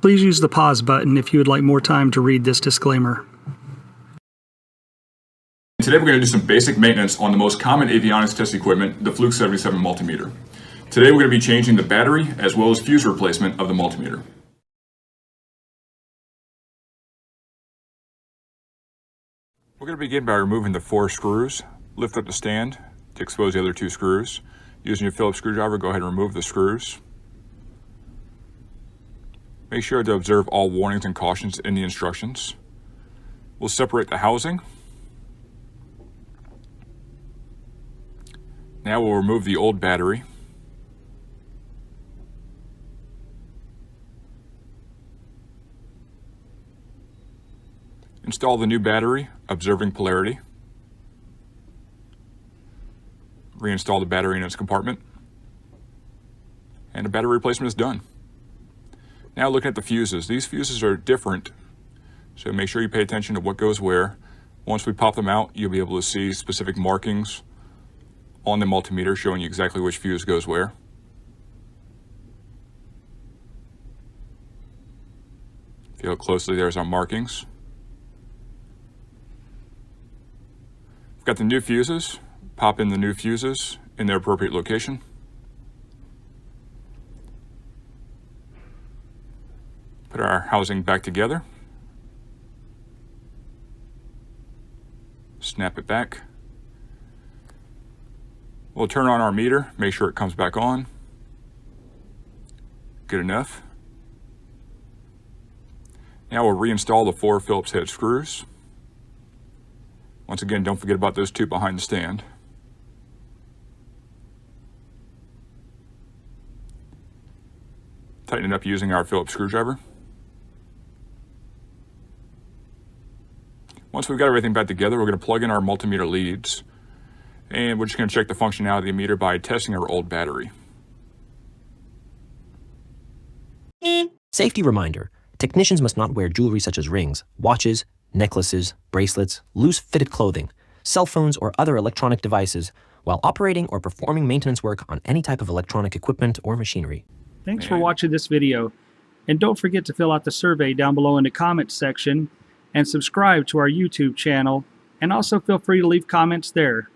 Please use the pause button if you would like more time to read this disclaimer. Today we're going to do some basic maintenance on the most common avionics test equipment, the FLUKE 77 multimeter. Today we're going to be changing the battery as well as fuse replacement of the multimeter. We're going to begin by removing the 4 screws. Lift up the stand to expose the other 2 screws. Using your Phillips screwdriver, go ahead and remove the screws. Make sure to observe all warnings and cautions in the instructions. We'll separate the housing. Now we'll remove the old battery. Install the new battery, observing polarity. Reinstall the battery in its compartment. And the battery replacement is done. Now looking at the fuses. These fuses are different, so make sure you pay attention to what goes where. Once we pop them out, you'll be able to see specific markings on the multimeter showing you exactly which fuse goes where. If you look closely, there's our markings. We've got the new fuses. Pop in the new fuses in their appropriate location. Put our housing back together. Snap it back. We'll turn on our meter, make sure it comes back on. Good enough. Now we'll reinstall the 4 Phillips head screws. Once again, don't forget about those 2 behind the stand. Tighten it up using our Phillips screwdriver. Once we've got everything back together, we're going to plug in our multimeter leads. And we're just going to check the functionality of the meter by testing our old battery. Safety reminder. Technicians must not wear jewelry such as rings, watches, necklaces, bracelets, loose fitted clothing, cell phones, or other electronic devices while operating or performing maintenance work on any type of electronic equipment or machinery. Thanks for watching this video. And don't forget to fill out the survey down below in the comments section and subscribe to our YouTube channel. And also feel free to leave comments there.